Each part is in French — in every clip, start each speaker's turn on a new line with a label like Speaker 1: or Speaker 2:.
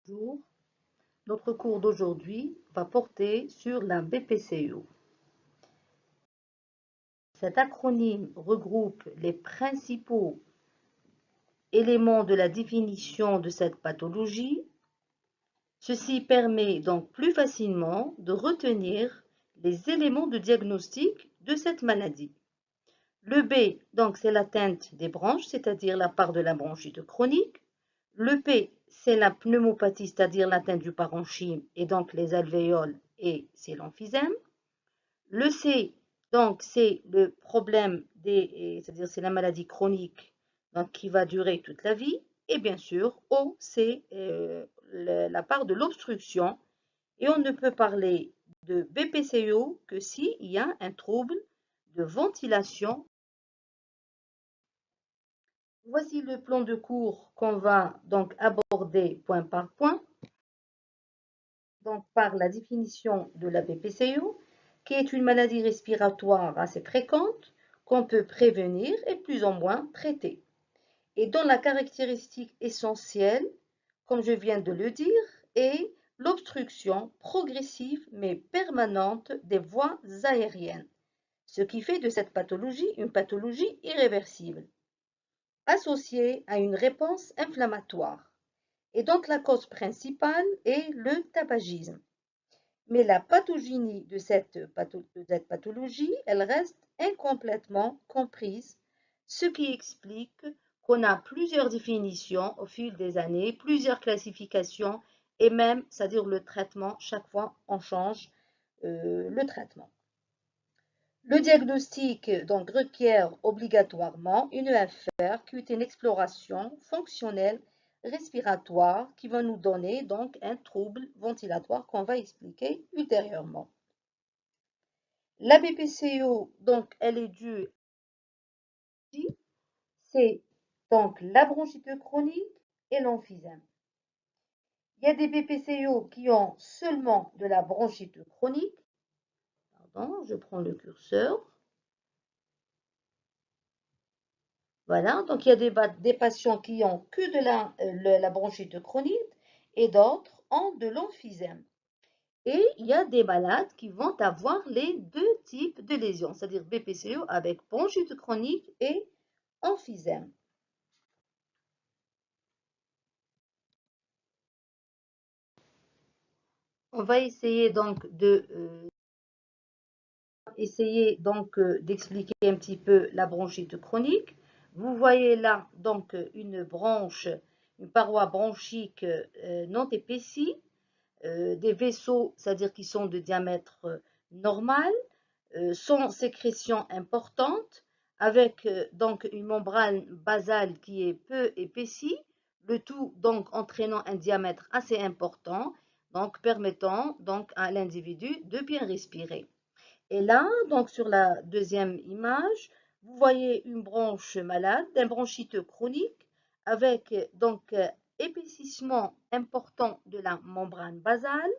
Speaker 1: Bonjour. Notre cours d'aujourd'hui va porter sur la BPCO. Cet acronyme regroupe les principaux éléments de la définition de cette pathologie. Ceci permet donc plus facilement de retenir les éléments de diagnostic de cette maladie. Le B, donc, c'est l'atteinte des branches, c'est-à-dire la part de la bronchite chronique. Le P, c'est la pneumopathie, c'est-à-dire l'atteinte du parenchyme et donc les alvéoles et c'est l'emphysème. Le C, donc, c'est le problème c'est-à-dire c'est la maladie chronique donc, qui va durer toute la vie. Et bien sûr, O, c'est la part de l'obstruction. Et on ne peut parler de BPCO que s'il y a un trouble de ventilation. Voici le plan de cours qu'on va donc aborder point par point. Donc par la définition de la BPCO, qui est une maladie respiratoire assez fréquente, qu'on peut prévenir et plus ou moins traiter. Et dont la caractéristique essentielle, comme je viens de le dire, est l'obstruction progressive mais permanente des voies aériennes, ce qui fait de cette pathologie une pathologie irréversible, associée à une réponse inflammatoire. Et donc la cause principale est le tabagisme. Mais la pathogénie de cette pathologie, elle reste incomplètement comprise, ce qui explique qu'on a plusieurs définitions au fil des années, plusieurs classifications et même, c'est-à-dire le traitement, chaque fois on change le traitement. Le diagnostic donc requiert obligatoirement une EFR qui est une exploration fonctionnelle respiratoire qui va nous donner donc un trouble ventilatoire qu'on va expliquer ultérieurement. La BPCO, donc, elle est due, c'est donc la bronchite chronique et l'emphysème. Il y a des BPCO qui ont seulement de la bronchite chronique. Pardon, je prends le curseur. Voilà, donc il y a des patients qui ont que de la bronchite chronique et d'autres ont de l'emphysème. Et il y a des malades qui vont avoir les deux types de lésions, c'est-à-dire BPCO avec bronchite chronique et emphysème. On va essayer donc d'expliquer un petit peu la bronchite chronique. Vous voyez là donc une paroi bronchique non épaissie, des vaisseaux, c'est-à-dire qui sont de diamètre normal, sans sécrétion importante, avec donc une membrane basale qui est peu épaissie, le tout donc entraînant un diamètre assez important, donc permettant donc à l'individu de bien respirer. Et là, donc sur la deuxième image, vous voyez une branche malade, d'un bronchite chronique, avec donc épaississement important de la membrane basale,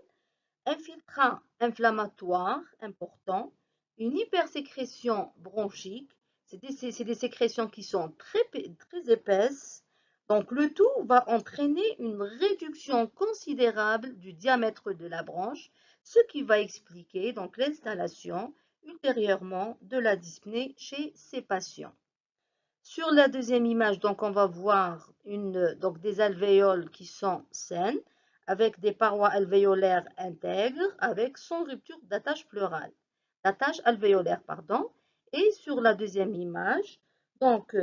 Speaker 1: infiltrant inflammatoire important, une hypersécrétion bronchique, c'est des sécrétions qui sont très épaisses, donc le tout va entraîner une réduction considérable du diamètre de la branche, ce qui va expliquer donc l'installation ultérieurement de la dyspnée chez ces patients. Sur la deuxième image, donc, on va voir donc, des alvéoles qui sont saines, avec des parois alvéolaires intègres, avec sans rupture d'attache pleurale, d'attache alvéolaire, pardon. Et sur la deuxième image, donc,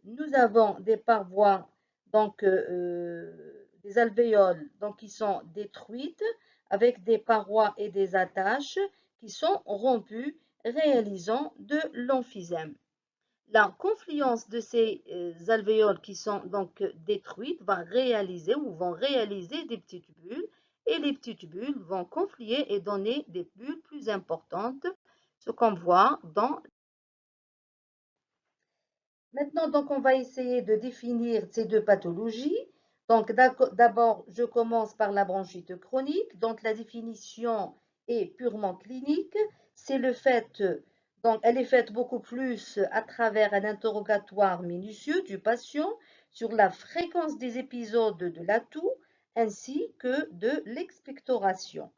Speaker 1: nous avons des parois, donc, des alvéoles donc, qui sont détruites, avec des parois et des attaches qui sont rompues, réalisant de l'emphysème. La confluence de ces alvéoles qui sont donc détruites vont réaliser des petites bulles et les petites bulles vont confluer et donner des bulles plus importantes, ce qu'on voit dans. Maintenant, donc, on va essayer de définir ces deux pathologies. Donc, d'abord, je commence par la bronchite chronique. Donc, la définition est purement clinique. C'est le fait, donc, elle est faite beaucoup plus à travers un interrogatoire minutieux du patient sur la fréquence des épisodes de la toux, ainsi que de l'expectoration.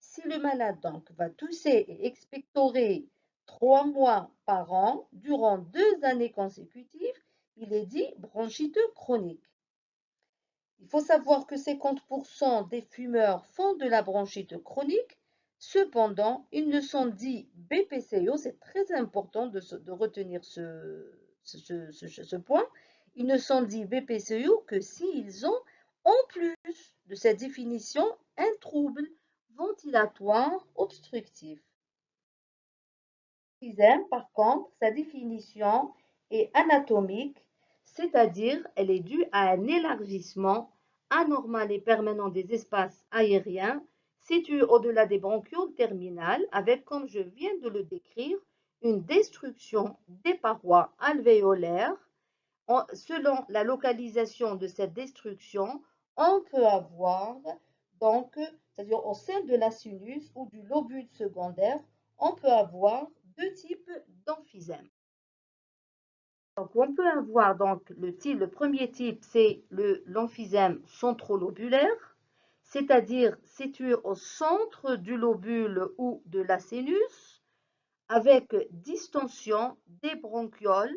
Speaker 1: Si le malade donc va tousser et expectorer 3 mois par an durant 2 années consécutives, il est dit bronchite chronique. Il faut savoir que 50% des fumeurs font de la bronchite chronique. Cependant, ils ne sont dits BPCO, c'est très important de retenir ce point. Ils ne sont dits BPCO que s'ils ont, en plus de cette définition, un trouble ventilatoire obstructif. Par contre, sa définition est anatomique, c'est-à-dire elle est due à un élargissement anormal et permanent des espaces aériens situés au-delà des bronchioles terminales avec, comme je viens de le décrire, une destruction des parois alvéolaires. Selon la localisation de cette destruction, on peut avoir donc, c'est-à-dire au sein de la sinus ou du lobule secondaire, on peut avoir deux types d'emphysème. Donc, on peut avoir donc le premier type, c'est l'emphysème centrolobulaire, c'est-à-dire situé au centre du lobule ou de la sinus, avec distension des bronchioles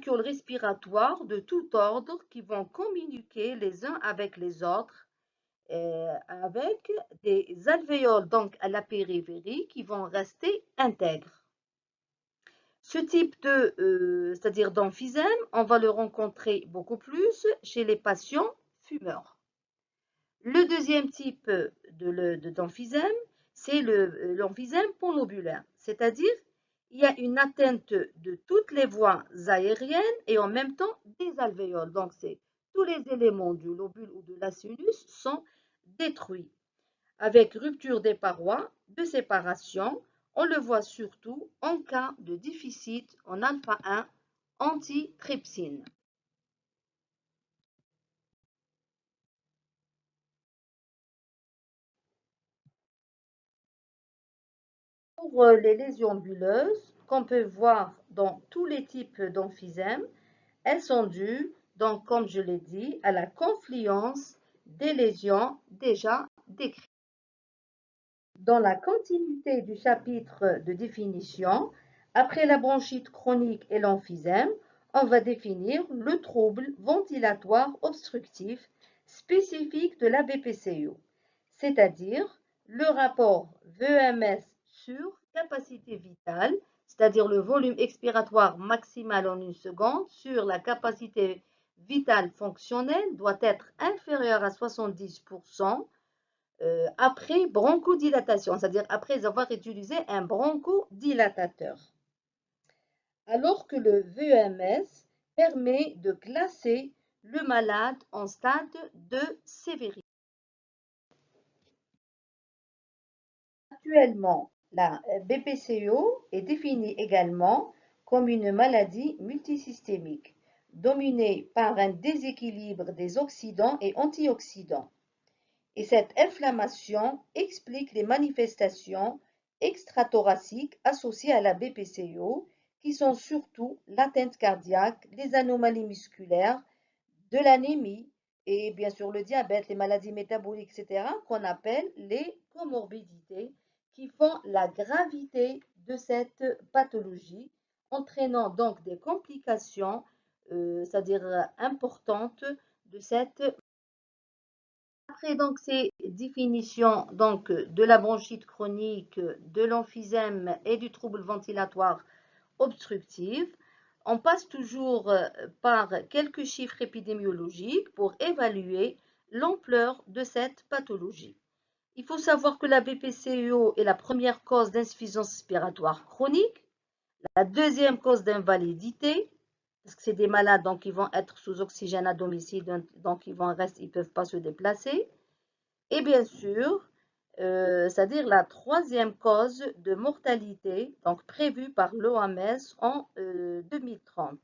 Speaker 1: respiratoires de tout ordre qui vont communiquer les uns avec les autres, avec des alvéoles donc à la périphérie qui vont rester intègres. Ce type c'est-à-dire d'emphysème, on va le rencontrer beaucoup plus chez les patients fumeurs. Le deuxième type d'emphysème, c'est l'emphysème panlobulaire, c'est-à-dire il y a une atteinte de toutes les voies aériennes et en même temps des alvéoles. Donc, tous les éléments du lobule ou de la sinus sont détruits avec rupture des parois de séparation. On le voit surtout en cas de déficit en alpha-1 antitrypsine. Pour les lésions bulleuses, qu'on peut voir dans tous les types d'emphysème, elles sont dues, donc, comme je l'ai dit, à la confluence des lésions déjà décrites. Dans la continuité du chapitre de définition, après la bronchite chronique et l'emphysème, on va définir le trouble ventilatoire obstructif spécifique de la BPCO, c'est-à-dire le rapport VEMS sur capacité vitale, c'est-à-dire le volume expiratoire maximal en une seconde sur la capacité vitale fonctionnelle doit être inférieur à 70% après bronchodilatation, c'est-à-dire après avoir utilisé un bronchodilatateur. Alors que le VEMS permet de classer le malade en stade de sévérité. Actuellement, la BPCO est définie également comme une maladie multisystémique, dominée par un déséquilibre des oxydants et antioxydants. Et cette inflammation explique les manifestations extrathoraciques associées à la BPCO, qui sont surtout l'atteinte cardiaque, les anomalies musculaires, de l'anémie et bien sûr le diabète, les maladies métaboliques, etc., qu'on appelle les comorbidités, qui font la gravité de cette pathologie, entraînant donc des complications, c'est-à-dire importantes de cette. Après donc ces définitions donc de la bronchite chronique, de l'emphysème et du trouble ventilatoire obstructif, on passe toujours par quelques chiffres épidémiologiques pour évaluer l'ampleur de cette pathologie. Il faut savoir que la BPCO est la première cause d'insuffisance respiratoire chronique, la deuxième cause d'invalidité, parce que c'est des malades donc ils vont être sous oxygène à domicile, donc ils ne peuvent pas se déplacer. Et bien sûr, c'est-à-dire la troisième cause de mortalité, donc prévue par l'OMS en 2030.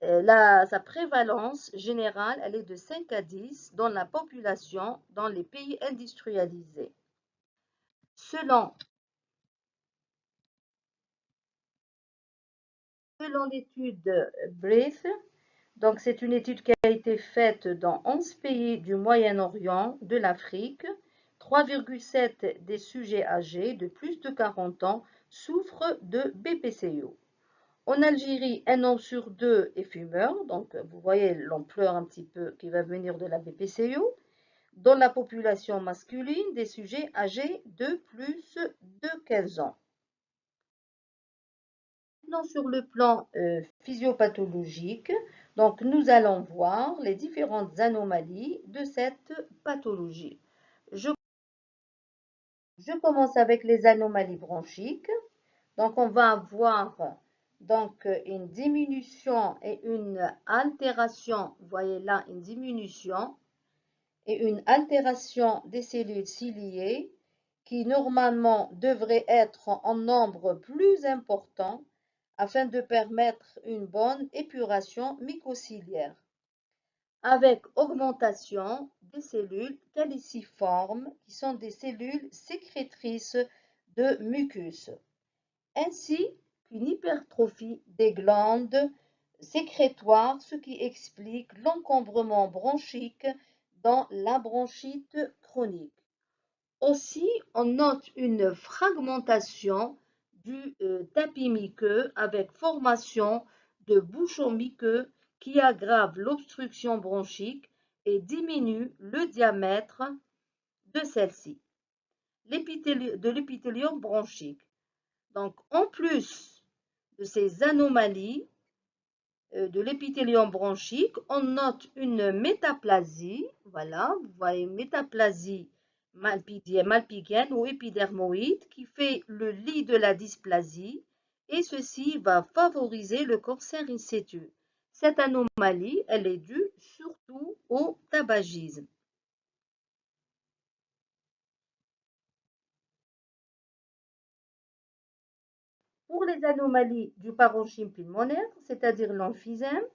Speaker 1: Sa prévalence générale, elle est de 5 à 10 dans la population dans les pays industrialisés. Selon l'étude BREATHE, Donc, c'est une étude qui a été faite dans 11 pays du Moyen-Orient, de l'Afrique. 3,7 des sujets âgés de plus de 40 ans souffrent de BPCO. En Algérie, un homme sur deux est fumeur, donc vous voyez l'ampleur un petit peu qui va venir de la BPCO. Dans la population masculine, des sujets âgés de plus de 15 ans. Maintenant, sur le plan physiopathologique, donc nous allons voir les différentes anomalies de cette pathologie. Je commence avec les anomalies bronchiques. Donc, on va avoir donc une diminution et une altération. Vous voyez là une diminution et une altération des cellules ciliées qui normalement devraient être en nombre plus important afin de permettre une bonne épuration mucociliaire, avec augmentation des cellules caliciformes qui sont des cellules sécrétrices de mucus, ainsi qu'une hypertrophie des glandes sécrétoires, ce qui explique l'encombrement bronchique dans la bronchite chronique. Aussi, on note une fragmentation du tapis muqueux avec formation de bouchons muqueux qui aggrave l'obstruction bronchique et diminue le diamètre de celle-ci, de l'épithélium bronchique. Donc, en plus de ces anomalies de l'épithélium bronchique, on note une métaplasie. Voilà, vous voyez une métaplasie malpighienne ou épidermoïde qui fait le lit de la dysplasie et ceci va favoriser le cancer in situ. Cette anomalie, elle est due surtout au tabagisme. Pour les anomalies du parenchyme pulmonaire, c'est-à-dire l'emphysème,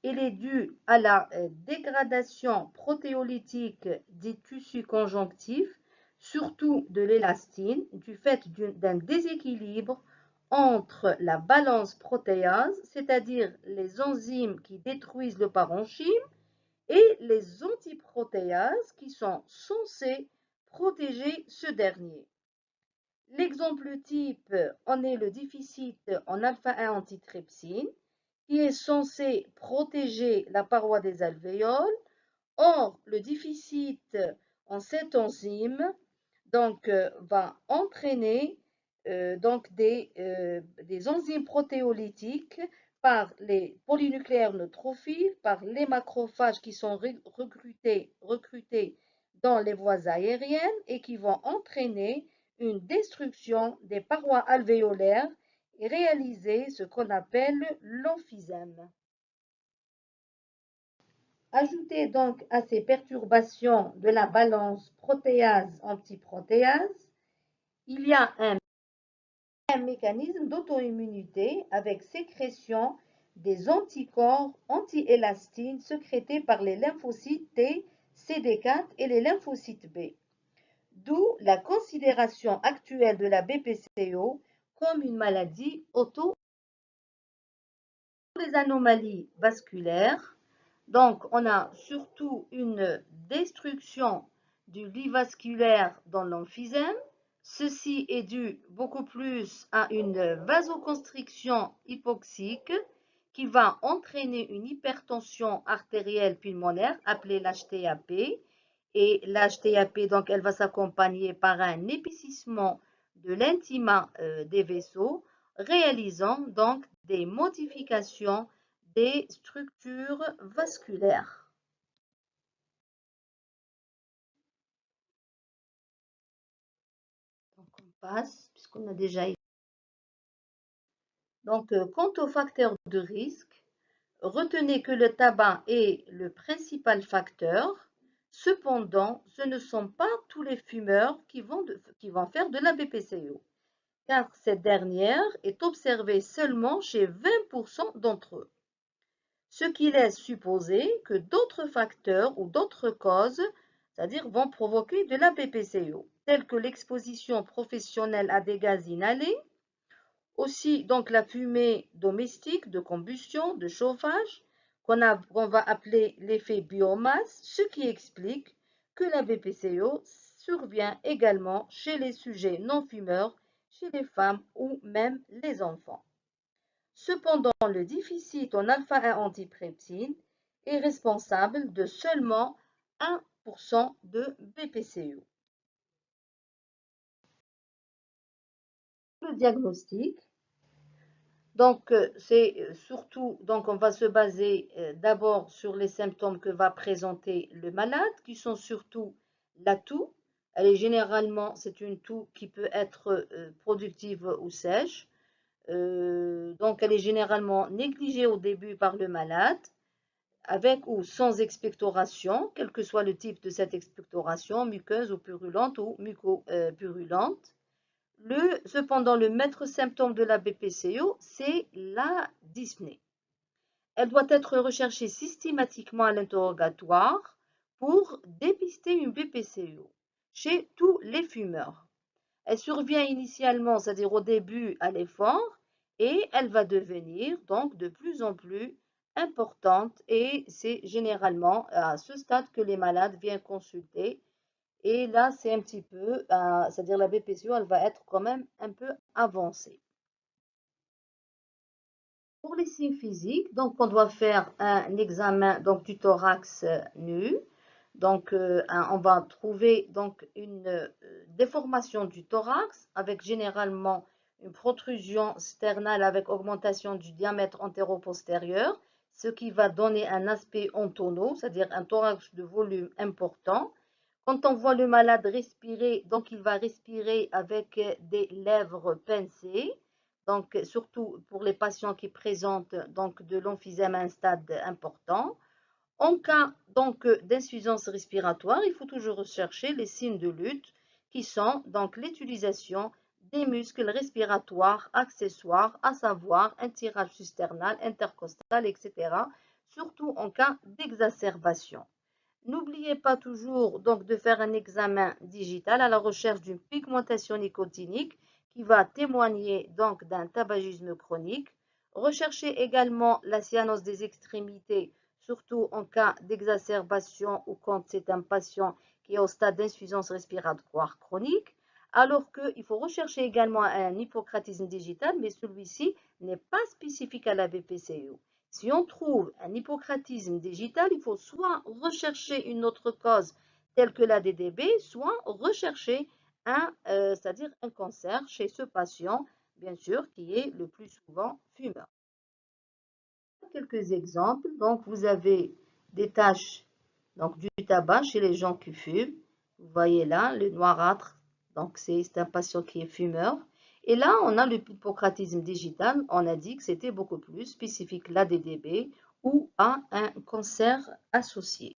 Speaker 1: il est dû à la dégradation protéolytique des tissus conjonctifs, surtout de l'élastine, du fait d'un déséquilibre entre la balance protéase, c'est-à-dire les enzymes qui détruisent le parenchyme, et les antiprotéases qui sont censées protéger ce dernier. L'exemple type en est le déficit en alpha-1 antitrypsine, qui est censé protéger la paroi des alvéoles. Or, le déficit en cette enzyme donc, va entraîner des enzymes protéolytiques par les polynucléaires neutrophiles, par les macrophages qui sont recrutés dans les voies aériennes et qui vont entraîner une destruction des parois alvéolaires et réaliser ce qu'on appelle l'emphysème. Ajoutez donc à ces perturbations de la balance protéase-antiprotéase, il y a un mécanisme d'auto-immunité avec sécrétion des anticorps anti-élastine sécrétés par les lymphocytes T, CD4 et les lymphocytes B. D'où la considération actuelle de la BPCO comme une maladie auto-immunitaire. Les anomalies vasculaires, donc on a surtout une destruction du lit vasculaire dans l'emphysème. Ceci est dû beaucoup plus à une vasoconstriction hypoxique qui va entraîner une hypertension artérielle pulmonaire appelée l'HTAP. Et l'HTAP, donc, elle va s'accompagner par un épaississement de l'intima des vaisseaux, réalisant donc des modifications des structures vasculaires. Donc, on passe, puisqu'on a déjà... Donc, quant aux facteurs de risque, retenez que le tabac est le principal facteur. Cependant, ce ne sont pas tous les fumeurs qui vont faire de la BPCO, car cette dernière est observée seulement chez 20% d'entre eux, ce qui laisse supposer que d'autres facteurs ou d'autres causes, c'est-à-dire vont provoquer de la BPCO, telles que l'exposition professionnelle à des gaz inhalés, aussi donc la fumée domestique de combustion, de chauffage, qu'on va appeler l'effet biomasse, ce qui explique que la BPCO survient également chez les sujets non-fumeurs, chez les femmes ou même les enfants. Cependant, le déficit en alpha-1 antitrypsine est responsable de seulement 1% de BPCO. Le diagnostic, donc c'est surtout, donc on va se baser d'abord sur les symptômes que va présenter le malade, qui sont surtout la toux. Elle est généralement, c'est une toux qui peut être productive ou sèche. Donc elle est généralement négligée au début par le malade, avec ou sans expectoration, quel que soit le type de cette expectoration, muqueuse ou purulente ou muco-purulente. Cependant, le maître symptôme de la BPCO, c'est la dyspnée. Elle doit être recherchée systématiquement à l'interrogatoire pour dépister une BPCO chez tous les fumeurs. Elle survient initialement, c'est-à-dire au début à l'effort, et elle va devenir donc de plus en plus importante, et c'est généralement à ce stade que les malades viennent consulter. Et là, c'est un petit peu, c'est-à-dire la BPCO, elle va être quand même un peu avancée. Pour les signes physiques, donc on doit faire un examen donc, du thorax nu. Donc on va trouver donc une déformation du thorax avec généralement une protrusion sternale avec augmentation du diamètre antéro-postérieur, ce qui va donner un aspect ontono, c'est-à-dire un thorax de volume important. Quand on voit le malade respirer, donc il va respirer avec des lèvres pincées, donc surtout pour les patients qui présentent donc de l'emphysème à un stade important. En cas donc d'insuffisance respiratoire, il faut toujours rechercher les signes de lutte qui sont donc l'utilisation des muscles respiratoires accessoires, à savoir un tirage susternal, intercostal, etc., surtout en cas d'exacerbation. N'oubliez pas toujours donc de faire un examen digital à la recherche d'une pigmentation nicotinique qui va témoigner donc d'un tabagisme chronique. Recherchez également la cyanose des extrémités, surtout en cas d'exacerbation ou quand c'est un patient qui est au stade d'insuffisance respiratoire chronique. Alors qu'il faut rechercher également un hypocratisme digital, mais celui-ci n'est pas spécifique à la BPCO. Si on trouve un hypocratisme digital, il faut soit rechercher une autre cause telle que la DDB, soit rechercher c'est-à-dire un cancer chez ce patient, bien sûr, qui est le plus souvent fumeur. Quelques exemples. Donc, vous avez des taches donc, du tabac chez les gens qui fument. Vous voyez là, le noirâtre. Donc, c'est un patient qui est fumeur. Et là, on a l'hypocratisme digital. On a dit que c'était beaucoup plus spécifique à l'ADDB ou à un cancer associé.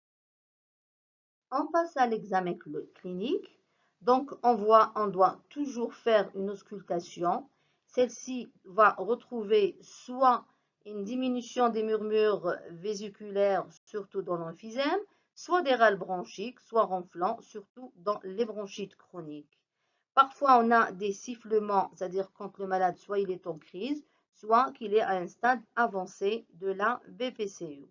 Speaker 1: On passe à l'examen clinique. Donc, on doit toujours faire une auscultation. Celle-ci va retrouver soit une diminution des murmures vésiculaires, surtout dans l'emphysème, soit des râles bronchiques, soit ronflants, surtout dans les bronchites chroniques. Parfois, on a des sifflements, c'est-à-dire quand le malade, soit il est en crise, soit qu'il est à un stade avancé de la BPCO.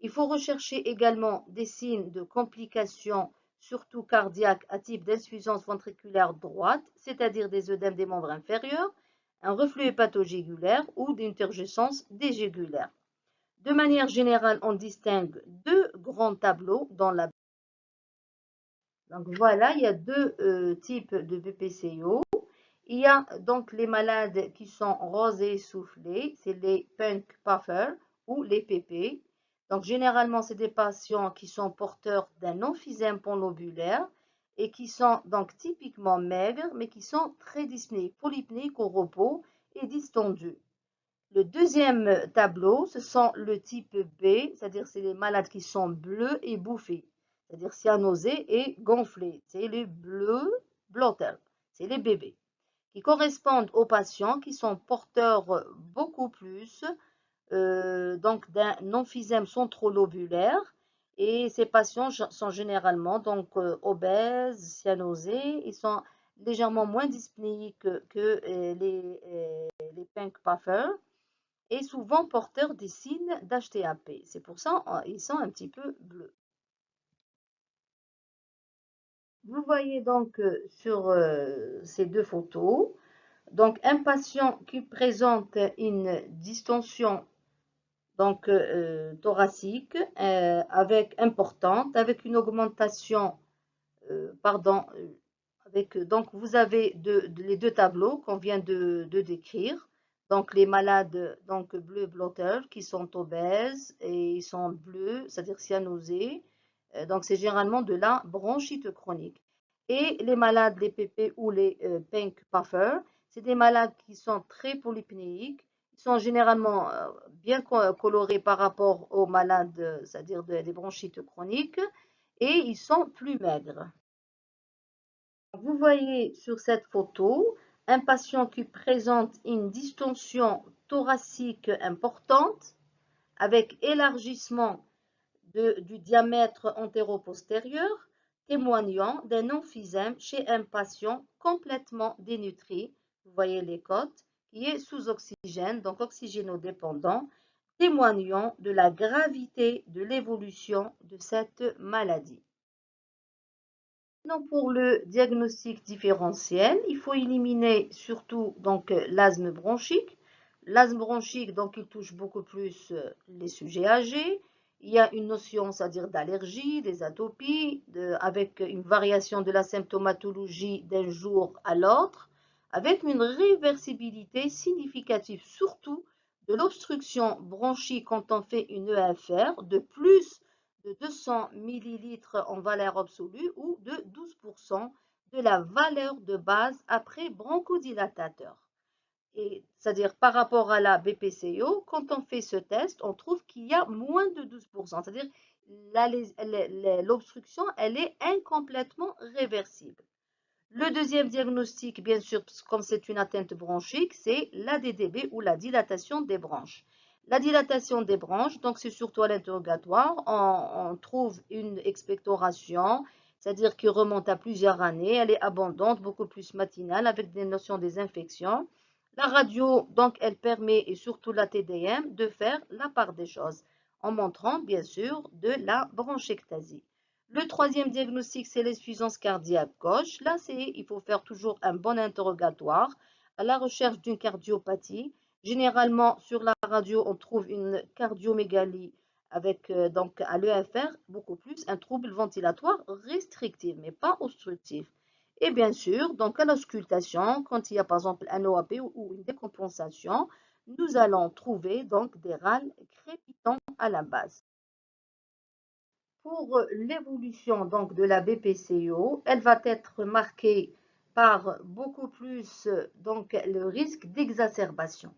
Speaker 1: Il faut rechercher également des signes de complications, surtout cardiaques, à type d'insuffisance ventriculaire droite, c'est-à-dire des œdèmes des membres inférieurs, un reflux hépatogégulaire ou d'interjections dégégulaires. De manière générale, on distingue deux grands tableaux dans la. Donc voilà, il y a deux types de BPCO. Il y a donc les malades qui sont rosés soufflés, c'est les punk puffers ou les PP. Donc généralement, c'est des patients qui sont porteurs d'un emphysème panlobulaire et qui sont donc typiquement maigres, mais qui sont très dyspnéiques, polypnéiques au repos et distendus. Le deuxième tableau, ce sont le type B, c'est-à-dire c'est les malades qui sont bleus et bouffés, c'est-à-dire cyanosés et gonflés. C'est les bleus blotters, c'est les bébés qui correspondent aux patients qui sont porteurs beaucoup plus donc d'un emphysème centrolobulaire et ces patients sont généralement donc obèses, cyanosés, ils sont légèrement moins dyspnéiques que les pink puffers et souvent porteurs des signes d'HTAP. C'est pour ça ils sont un petit peu bleus. Vous voyez donc sur ces deux photos, donc un patient qui présente une distension donc thoracique avec importante, avec une augmentation, pardon, donc vous avez les deux tableaux qu'on vient de décrire. Donc les malades donc bleu blotters qui sont obèses et ils sont bleus, c'est-à-dire cyanosés. Donc c'est généralement de la bronchite chronique. Et les malades, les PP ou les pink puffers, c'est des malades qui sont très polypnéiques. Ils sont généralement bien colorés par rapport aux malades, c'est-à-dire des bronchites chroniques, et ils sont plus maigres. Vous voyez sur cette photo un patient qui présente une distension thoracique importante avec élargissement du diamètre antéro-postérieur, témoignant d'un emphysème chez un patient complètement dénutri. Vous voyez les côtes, qui est sous oxygène, donc oxygénodépendant, témoignant de la gravité de l'évolution de cette maladie. Pour le diagnostic différentiel, il faut éliminer surtout donc l'asthme bronchique. L'asthme bronchique, donc, il touche beaucoup plus les sujets âgés. Il y a une notion, c'est-à-dire d'allergie, des atopies, avec une variation de la symptomatologie d'un jour à l'autre, avec une réversibilité significative, surtout de l'obstruction bronchique quand on fait une EFR de plus de 200 millilitres en valeur absolue ou de 12% de la valeur de base après bronchodilatateur. C'est-à-dire par rapport à la BPCO, quand on fait ce test, on trouve qu'il y a moins de 12%. C'est-à-dire l'obstruction, elle est incomplètement réversible. Le deuxième diagnostic, bien sûr, comme c'est une atteinte bronchique, c'est l'ADDB ou la dilatation des branches. La dilatation des branches, donc c'est surtout à l'interrogatoire, on trouve une expectoration, c'est-à-dire qui remonte à plusieurs années, elle est abondante, beaucoup plus matinale, avec des notions des infections. La radio, donc, elle permet, et surtout la TDM, de faire la part des choses, en montrant, bien sûr, de la bronchectasie. Le troisième diagnostic, c'est l'insuffisance cardiaque gauche. Là, il faut faire toujours un bon interrogatoire à la recherche d'une cardiopathie. Généralement, sur la radio, on trouve une cardiomégalie avec donc à l'EFR, beaucoup plus, un trouble ventilatoire restrictif, mais pas obstructif. Et bien sûr, donc à l'auscultation, quand il y a par exemple un OAP ou une décompensation, nous allons trouver donc des râles crépitants à la base. Pour l'évolution donc de la BPCO, elle va être marquée par beaucoup plus donc le risque d'exacerbation.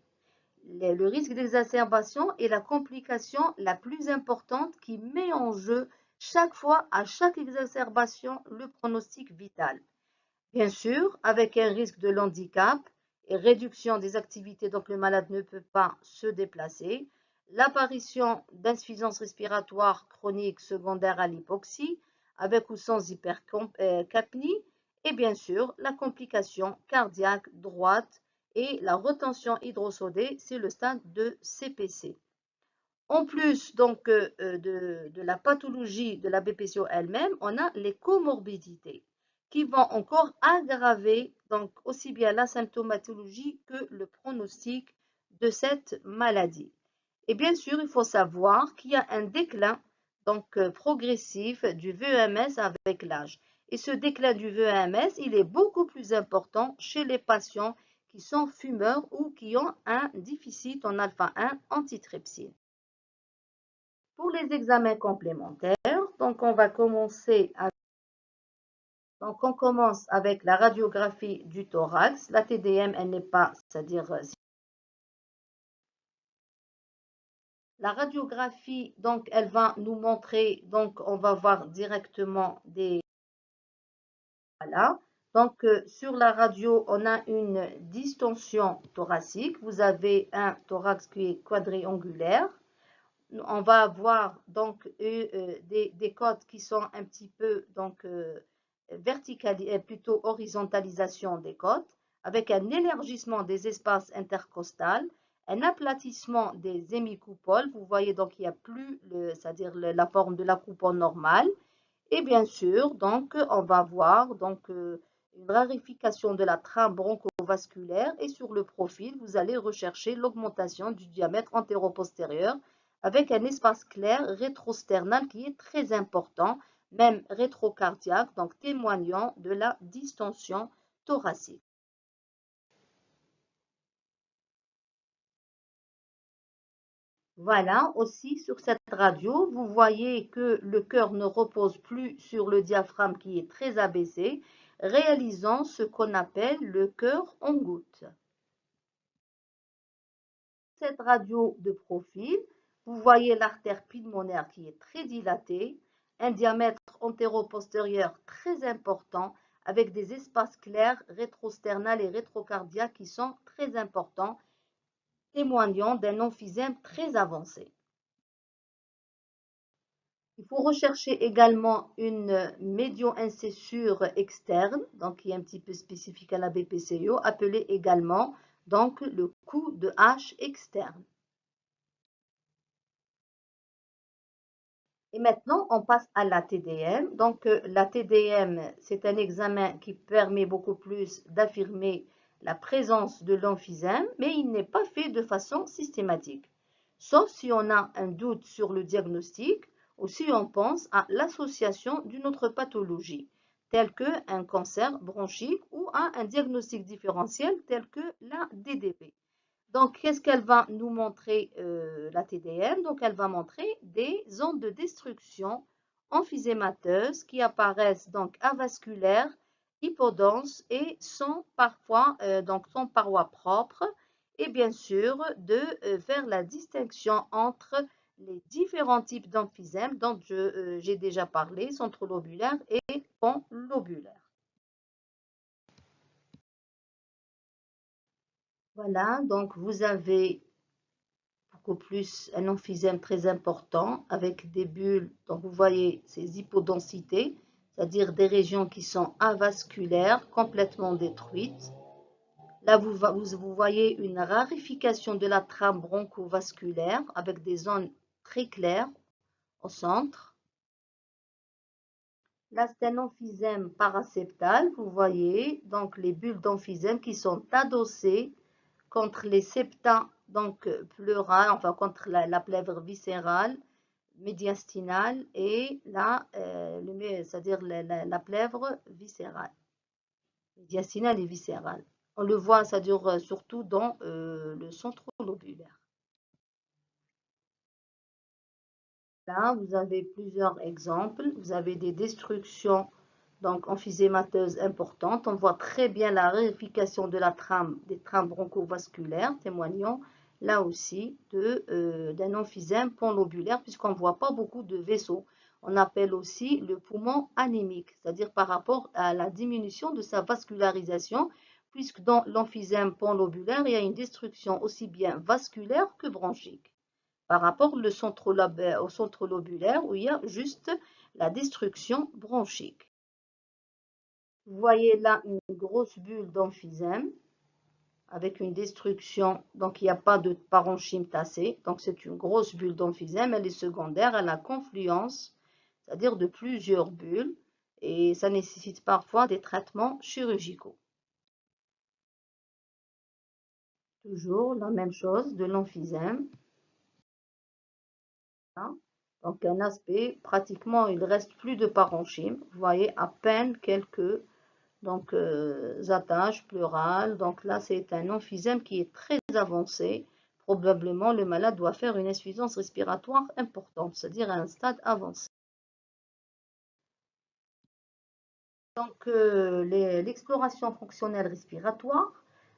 Speaker 1: Le risque d'exacerbation est la complication la plus importante qui met en jeu chaque fois, à chaque exacerbation, le pronostic vital. Bien sûr, avec un risque de handicap et réduction des activités, donc le malade ne peut pas se déplacer, l'apparition d'insuffisance respiratoire chronique secondaire à l'hypoxie, avec ou sans hypercapnie, et bien sûr la complication cardiaque droite et la retention hydrosodée, c'est le stade de CPC. En plus donc de la pathologie de la BPCO elle-même, on a les comorbidités qui vont encore aggraver donc aussi bien la symptomatologie que le pronostic de cette maladie. Et bien sûr, il faut savoir qu'il y a un déclin donc progressif du VEMS avec l'âge. Et ce déclin du VEMS, il est beaucoup plus important chez les patients qui sont fumeurs ou qui ont un déficit en alpha-1 antitrypsine. Pour les examens complémentaires, donc on va commencer avec, donc on commence avec la radiographie du thorax. La TDM, elle n'est pas, c'est-à-dire la radiographie, donc elle va nous montrer, donc on va voir directement des, voilà. Donc sur la radio, on a une distension thoracique. Vous avez un thorax qui est quadriangulaire. On va avoir donc des côtes qui sont un petit peu donc plutôt horizontalisation des côtes, avec un élargissement des espaces intercostales, un aplatissement des hémicoupoles. Vous voyez donc il n'y a plus c'est-à-dire la forme de la coupole normale. Et bien sûr, donc on va voir donc une rarification de la trame broncho-vasculaire et sur le profil, vous allez rechercher l'augmentation du diamètre antéro-postérieur avec un espace clair rétrosternal qui est très important, même rétrocardiaque, donc témoignant de la distension thoracique. Voilà, aussi sur cette radio, vous voyez que le cœur ne repose plus sur le diaphragme qui est très abaissé, réalisant ce qu'on appelle le cœur en goutte. Cette radio de profil, vous voyez l'artère pulmonaire qui est très dilatée, un diamètre antéro-postérieur très important avec des espaces clairs rétrosternal et rétrocardiaques qui sont très importants, témoignant d'un emphysème très avancé. Il faut rechercher également une médio-incésure externe, donc qui est un petit peu spécifique à la BPCO, appelée également donc le coup de hache externe. Et maintenant, on passe à la TDM. Donc, la TDM, c'est un examen qui permet beaucoup plus d'affirmer la présence de l'emphysème, mais il n'est pas fait de façon systématique. Sauf si on a un doute sur le diagnostic ou si on pense à l'association d'une autre pathologie, telle qu'un cancer bronchique ou à un diagnostic différentiel tel que la DDP. Donc, qu'est-ce qu'elle va nous montrer, la TDM? Donc, elle va montrer des ondes de destruction emphysémateuses qui apparaissent donc avasculaires, hypodenses et sont parfois donc sont parois propres et bien sûr de faire la distinction entre les différents types d'emphysème dont j'ai déjà parlé, centrolobulaire et panlobulaire. Voilà, donc vous avez beaucoup plus un emphysème très important avec des bulles. Donc vous voyez ces hypodensités, c'est-à-dire des régions qui sont avasculaires, complètement détruites. Là, vous voyez une rarification de la trame bronchovasculaire avec des zones très claires au centre. Là, c'est un emphysème paraseptal, vous voyez, donc les bulles d'emphysème qui sont adossées contre les septa, donc pleurales, enfin contre la plèvre viscérale, médiastinale et c'est-à-dire la plèvre viscérale, médiastinale et viscérale. On le voit, ça dure surtout dans le centre lobulaire. Là, vous avez plusieurs exemples. Vous avez des destructions donc emphysémateuses importantes. On voit très bien la rarification de la trame, des trames bronchovasculaires, témoignant là aussi d'un emphysème panlobulaire, puisqu'on ne voit pas beaucoup de vaisseaux. On appelle aussi le poumon anémique, c'est-à-dire par rapport à la diminution de sa vascularisation, puisque dans l'emphysème panlobulaire, il y a une destruction aussi bien vasculaire que bronchique par rapport au centre lobulaire où il y a juste la destruction bronchique. Vous voyez là une grosse bulle d'emphysème avec une destruction, donc il n'y a pas de parenchyme tassé, donc c'est une grosse bulle d'emphysème, elle est secondaire à la confluence, c'est-à-dire de plusieurs bulles, et ça nécessite parfois des traitements chirurgicaux. Toujours la même chose de l'emphysème. Donc un aspect, pratiquement il ne reste plus de parenchyme. Vous voyez à peine quelques donc, attaches pleurales. Donc là c'est un emphysème qui est très avancé. Probablement le malade doit faire une insuffisance respiratoire importante, c'est-à-dire à un stade avancé. Donc l'exploration fonctionnelle respiratoire,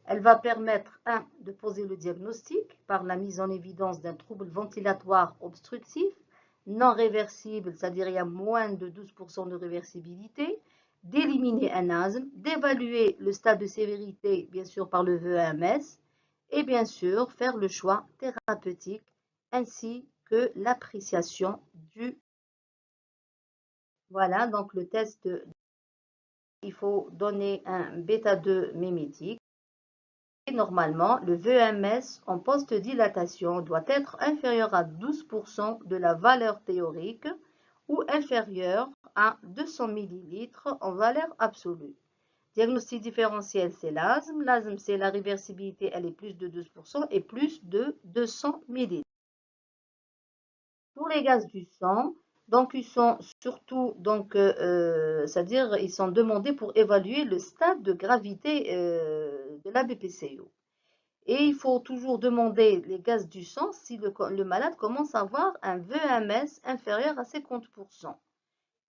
Speaker 1: elle va permettre, de poser le diagnostic par la mise en évidence d'un trouble ventilatoire obstructif, non réversible, c'est-à-dire il y a moins de 12% de réversibilité, d'éliminer un asthme, d'évaluer le stade de sévérité, bien sûr par le VEMS, et bien sûr faire le choix thérapeutique ainsi que l'appréciation du... Voilà, donc le test il faut donner un bêta-2 mimétique. Et normalement, le VMS en post-dilatation doit être inférieur à 12% de la valeur théorique ou inférieur à 200 ml en valeur absolue. Diagnostic différentiel, c'est l'asthme. L'asthme, c'est la réversibilité, elle est plus de 12% et plus de 200 ml. Pour les gaz du sang, donc ils sont surtout, c'est-à-dire ils sont demandés pour évaluer le stade de gravité de la BPCO. Et il faut toujours demander les gaz du sang si le malade commence à avoir un VMS inférieur à 50%.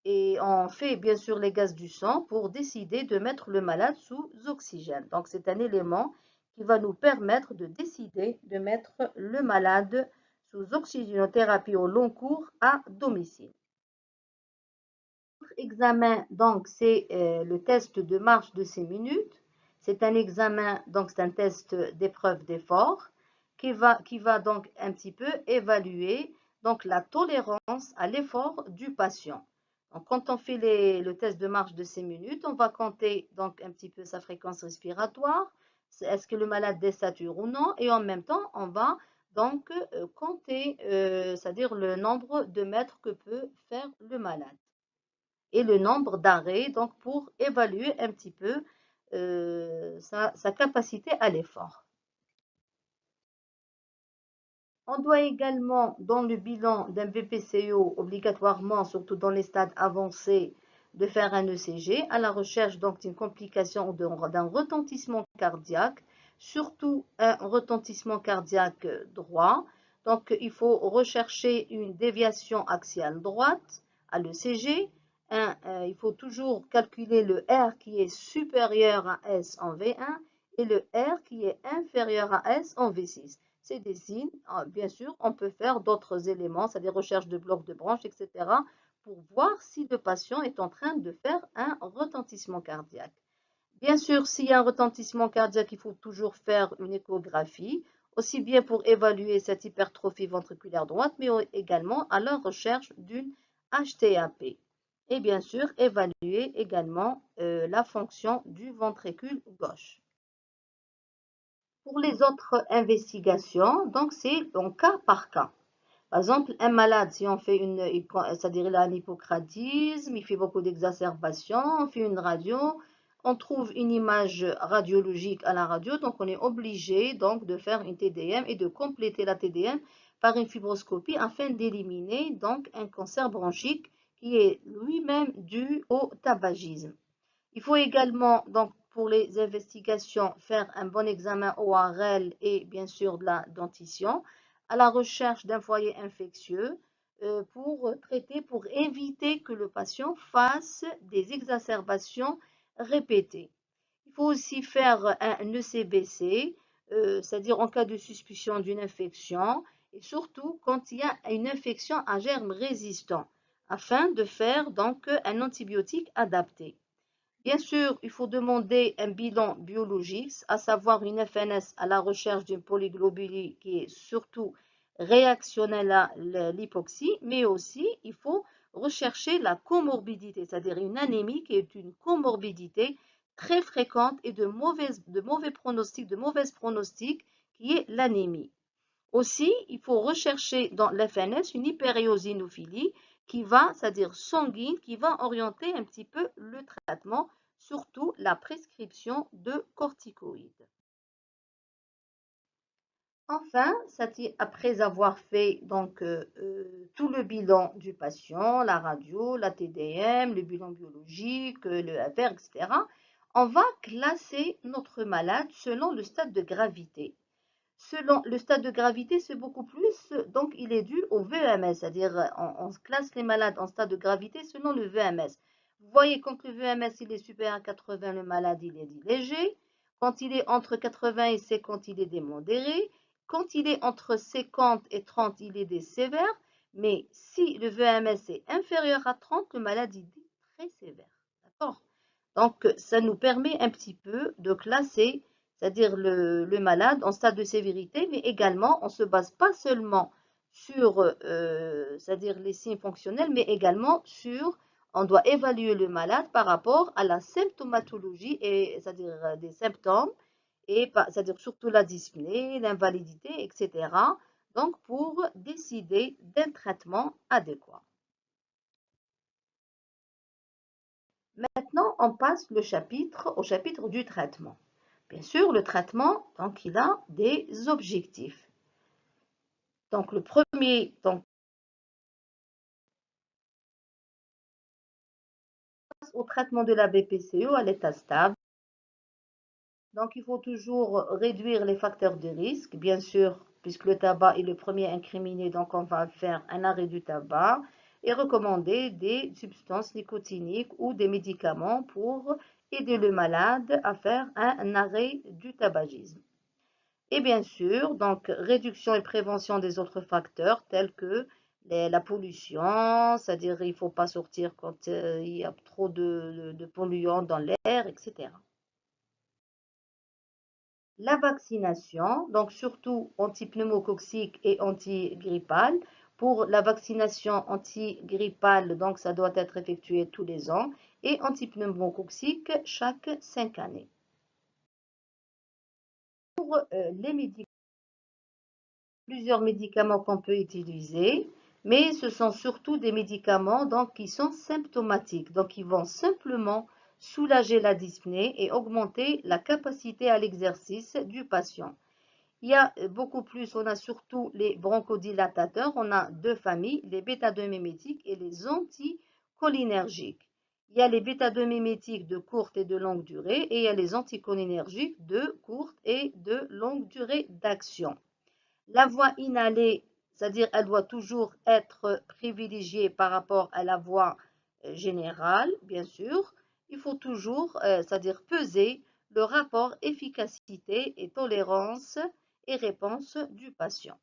Speaker 1: Et on fait bien sûr les gaz du sang pour décider de mettre le malade sous oxygène. Donc c'est un élément qui va nous permettre de décider de mettre le malade sous oxygénothérapie au long cours à domicile. L'autre examen, donc, c'est le test de marche de 6 minutes. C'est un examen, donc c'est un test d'épreuve d'effort qui va donc un petit peu évaluer donc la tolérance à l'effort du patient. Donc, quand on fait le test de marche de 6 minutes, on va compter donc un petit peu sa fréquence respiratoire, est-ce que le malade désature ou non, et en même temps, on va donc compter, c'est-à-dire le nombre de mètres que peut faire le malade et le nombre d'arrêts, donc pour évaluer un petit peu sa capacité à l'effort. On doit également, dans le bilan d'un BPCO, obligatoirement, surtout dans les stades avancés, de faire un ECG à la recherche donc d'une complication ou d'un retentissement cardiaque, surtout un retentissement cardiaque droit. Donc, il faut rechercher une déviation axiale droite à l'ECG. Il faut toujours calculer le R qui est supérieur à S en V1 et le R qui est inférieur à S en V6. C'est des signes, bien sûr, on peut faire d'autres éléments, c'est-à-dire recherche de blocs de branches, etc., pour voir si le patient est en train de faire un retentissement cardiaque. Bien sûr, s'il y a un retentissement cardiaque, il faut toujours faire une échographie, aussi bien pour évaluer cette hypertrophie ventriculaire droite, mais également à la recherche d'une HTAP. Et bien sûr, évaluer également la fonction du ventricule gauche. Pour les autres investigations, donc c'est en cas par cas. Par exemple, un malade, si on fait c'est-à-dire il a un hypocradisme, il fait beaucoup d'exacerbations, on fait une radio, on trouve une image radiologique à la radio, donc on est obligé donc de faire une TDM et de compléter la TDM par une fibroscopie afin d'éliminer donc un cancer bronchique qui est lui-même dû au tabagisme. Il faut également, donc, pour les investigations, faire un bon examen ORL et bien sûr de la dentition à la recherche d'un foyer infectieux pour traiter, pour éviter que le patient fasse des exacerbations répétées. Il faut aussi faire un ECBC, c'est-à-dire en cas de suspicion d'une infection et surtout quand il y a une infection à germes résistants afin de faire donc un antibiotique adapté. Bien sûr, il faut demander un bilan biologique, à savoir une FNS à la recherche d'une polyglobulie qui est surtout réactionnelle à l'hypoxie, mais aussi il faut rechercher la comorbidité, c'est-à-dire une anémie qui est une comorbidité très fréquente et de mauvais pronostics, qui est l'anémie. Aussi, il faut rechercher dans l'FNS une hyperéosinophilie qui va, c'est-à-dire sanguine, qui va orienter un petit peu le traitement, surtout la prescription de corticoïdes. Enfin, après avoir fait donc tout le bilan du patient, la radio, la TDM, le bilan biologique, le FR, etc., on va classer notre malade selon le stade de gravité. Selon le stade de gravité, c'est beaucoup plus, donc il est dû au VMS, c'est-à-dire on classe les malades en stade de gravité selon le VMS. Vous voyez, quand le VMS il est supérieur à 80, le malade il est dit léger. Quand il est entre 80 et 50, il est des modérés. Quand il est entre 50 et 30, il est des sévères. Mais si le VMS est inférieur à 30, le malade il est très sévère. D'accord? Donc, ça nous permet un petit peu de classer, c'est-à-dire le malade en stade de sévérité, mais également, on ne se base pas seulement sur, c'est-à-dire les signes fonctionnels, mais également sur, on doit évaluer le malade par rapport à la symptomatologie, c'est-à-dire des symptômes, et c'est-à-dire surtout la dyspnée, l'invalidité, etc. Donc, pour décider d'un traitement adéquat. Maintenant, on passe au chapitre du traitement. Bien sûr, le traitement, donc, il a des objectifs. Donc, le premier, donc, au traitement de la BPCO à l'état stable. Donc, il faut toujours réduire les facteurs de risque, bien sûr, puisque le tabac est le premier incriminé, donc on va faire un arrêt du tabac et recommander des substances nicotiniques ou des médicaments pour aider le malade à faire un arrêt du tabagisme. Et bien sûr, donc, réduction et prévention des autres facteurs tels que la pollution, c'est-à-dire il ne faut pas sortir quand il y a trop de polluants dans l'air, etc. La vaccination, donc surtout antipneumococcique et antigrippale. Pour la vaccination antigrippale, donc ça doit être effectué tous les ans et antipneumococcique chaque 5 années. Pour les médicaments, plusieurs médicaments qu'on peut utiliser, mais ce sont surtout des médicaments donc, qui sont symptomatiques, donc ils vont simplement soulager la dyspnée et augmenter la capacité à l'exercice du patient. Il y a beaucoup plus, on a surtout les bronchodilatateurs, on a deux familles, les bêta-2 mimétiques et les anticholinergiques. Il y a les bêta-2 mimétiques de courte et de longue durée et il y a les anticholinergiques de courte et de longue durée d'action. La voie inhalée, c'est-à-dire elle doit toujours être privilégiée par rapport à la voie générale, bien sûr. Il faut toujours, c'est-à-dire peser le rapport efficacité et tolérance et réponse du patient.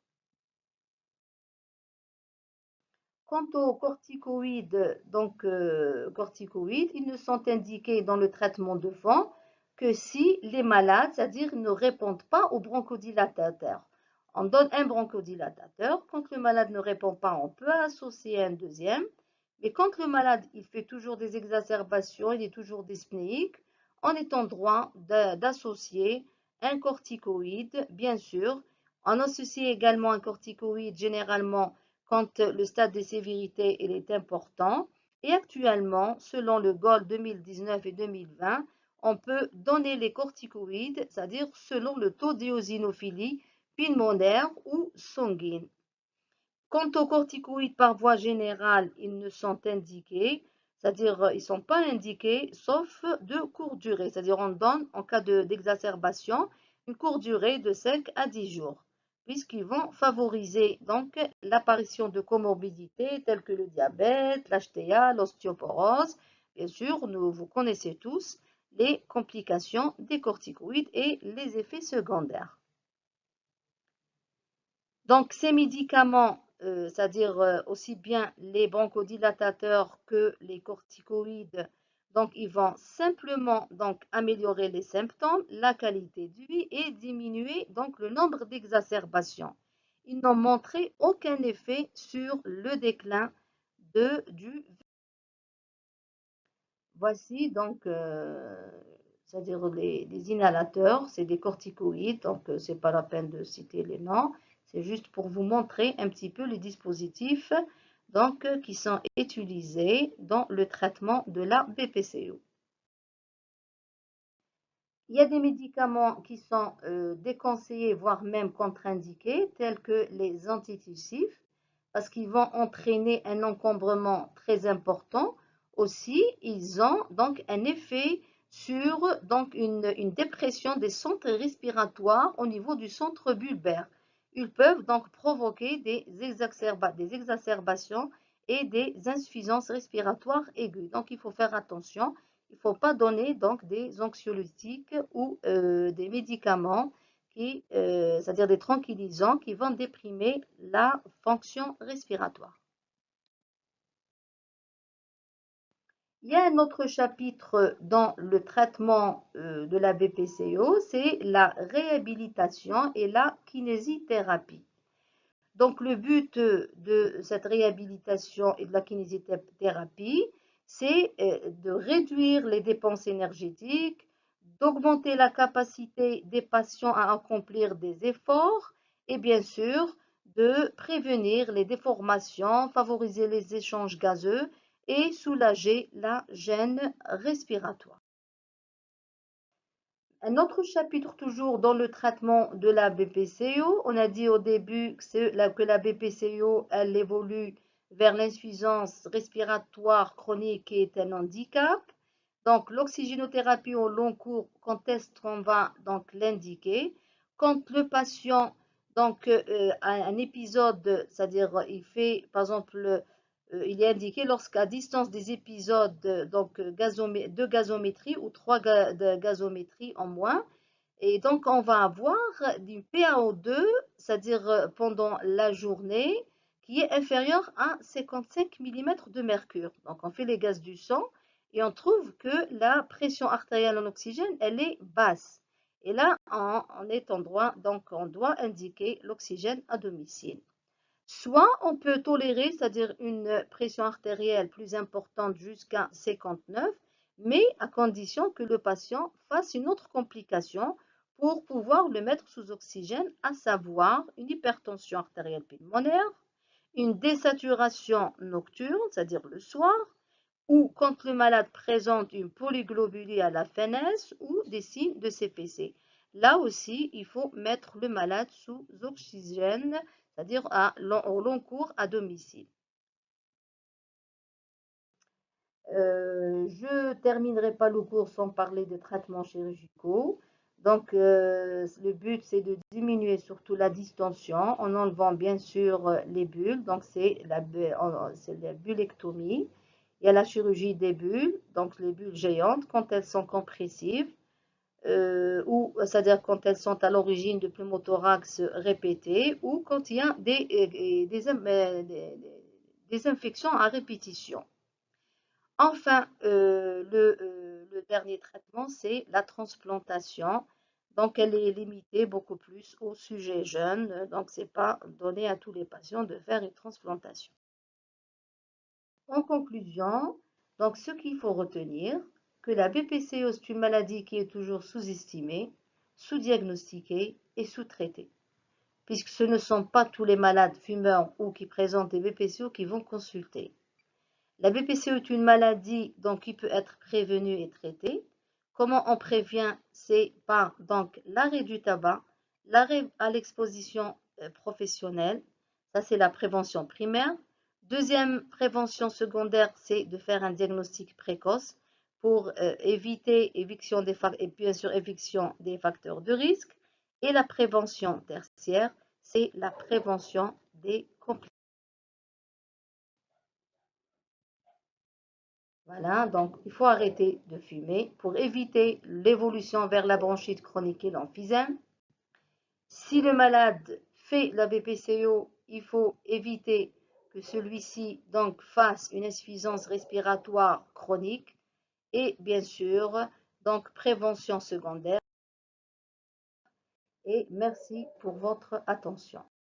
Speaker 1: Quant aux corticoïdes, ils ne sont indiqués dans le traitement de fond que si les malades, c'est-à-dire ne répondent pas aux bronchodilatateurs. On donne un bronchodilatateur. Quand le malade ne répond pas, on peut associer un deuxième. Mais quand le malade il fait toujours des exacerbations, il est toujours dyspnéique, on est en droit d'associer un corticoïde, bien sûr. On associe également un corticoïde généralement quand le stade de sévérité est important. Et actuellement, selon le GOL 2019 et 2020, on peut donner les corticoïdes, c'est-à-dire selon le taux d'éosinophilie pulmonaire ou sanguine. Quant aux corticoïdes par voie générale, ils ne sont indiqués, c'est-à-dire ils ne sont pas indiqués sauf de courte durée, c'est-à-dire on donne en cas d'exacerbation une courte durée de 5 à 10 jours, puisqu'ils vont favoriser donc l'apparition de comorbidités telles que le diabète, l'HTA, l'ostéoporose. Bien sûr, vous connaissez tous les complications des corticoïdes et les effets secondaires. Donc, ces médicaments, c'est-à-dire aussi bien les bronchodilatateurs que les corticoïdes, donc ils vont simplement donc améliorer les symptômes, la qualité de vie et diminuer donc le nombre d'exacerbations. Ils n'ont montré aucun effet sur le déclin du. Voici donc, c'est-à-dire les inhalateurs, c'est des corticoïdes, donc c'est pas la peine de citer les noms. C'est juste pour vous montrer un petit peu les dispositifs donc, qui sont utilisés dans le traitement de la BPCO. Il y a des médicaments qui sont déconseillés, voire même contre-indiqués, tels que les antitussifs, parce qu'ils vont entraîner un encombrement très important. Aussi, ils ont donc un effet sur donc, une dépression des centres respiratoires au niveau du centre bulbaire. Ils peuvent donc provoquer des exacerbations et des insuffisances respiratoires aiguës. Donc, il faut faire attention. Il ne faut pas donner donc des anxiolytiques ou des médicaments c'est-à-dire des tranquillisants qui vont déprimer la fonction respiratoire. Il y a un autre chapitre dans le traitement de la BPCO, c'est la réhabilitation et la kinésithérapie. Donc, le but de cette réhabilitation et de la kinésithérapie, c'est de réduire les dépenses énergétiques, d'augmenter la capacité des patients à accomplir des efforts et bien sûr de prévenir les déformations, favoriser les échanges gazeux et soulager la gêne respiratoire. Un autre chapitre toujours dans le traitement de la BPCO. On a dit au début que la BPCO, elle évolue vers l'insuffisance respiratoire chronique qui est un handicap. Donc l'oxygénothérapie au long cours, quand est-ce qu'on va donc l'indiquer? Quand le patient donc a un épisode, c'est-à-dire il fait par exemple il est indiqué lorsqu'à distance des épisodes donc, de gazométrie ou 3 de gazométrie en moins. Et donc, on va avoir du PaO2, c'est-à-dire pendant la journée, qui est inférieur à 55 mm de mercure. Donc, on fait les gaz du sang et on trouve que la pression artérielle en oxygène, elle est basse. Et là, on est en droit, donc on doit indiquer l'oxygène à domicile. Soit on peut tolérer, c'est-à-dire une pression artérielle plus importante jusqu'à 59, mais à condition que le patient fasse une autre complication pour pouvoir le mettre sous oxygène, à savoir une hypertension artérielle pulmonaire, une désaturation nocturne, c'est-à-dire le soir, ou quand le malade présente une polyglobulie à la FNS ou des signes de CPC. Là aussi, il faut mettre le malade sous oxygène, c'est-à-dire au long cours à domicile. Je ne terminerai pas le cours sans parler des traitements chirurgicaux. Donc, le but, c'est de diminuer surtout la distension en enlevant bien sûr les bulles. Donc, c'est la bullectomie. Il y a la chirurgie des bulles, donc les bulles géantes, quand elles sont compressives, ou c'est-à-dire quand elles sont à l'origine de pneumothorax répétés, ou quand il y a des infections à répétition. Enfin, le dernier traitement, c'est la transplantation. Donc, elle est limitée beaucoup plus aux sujets jeunes. Donc, ce n'est pas donné à tous les patients de faire une transplantation. En conclusion, donc ce qu'il faut retenir, que la BPCO est une maladie qui est toujours sous-estimée, sous-diagnostiquée et sous-traitée, puisque ce ne sont pas tous les malades fumeurs ou qui présentent des BPCO qui vont consulter. La BPCO est une maladie donc, qui peut être prévenue et traitée. Comment on prévient? C'est par donc l'arrêt du tabac, l'arrêt à l'exposition professionnelle, ça c'est la prévention primaire. Deuxième prévention secondaire, c'est de faire un diagnostic précoce pour éviter éviction et bien sûr éviction des facteurs de risque. Et la prévention tertiaire, c'est la prévention des complications. Voilà, donc il faut arrêter de fumer pour éviter l'évolution vers la bronchite chronique et l'emphysème. Si le malade fait la BPCO, il faut éviter que celui-ci donc fasse une insuffisance respiratoire chronique et bien sûr donc prévention secondaire. Et merci pour votre attention.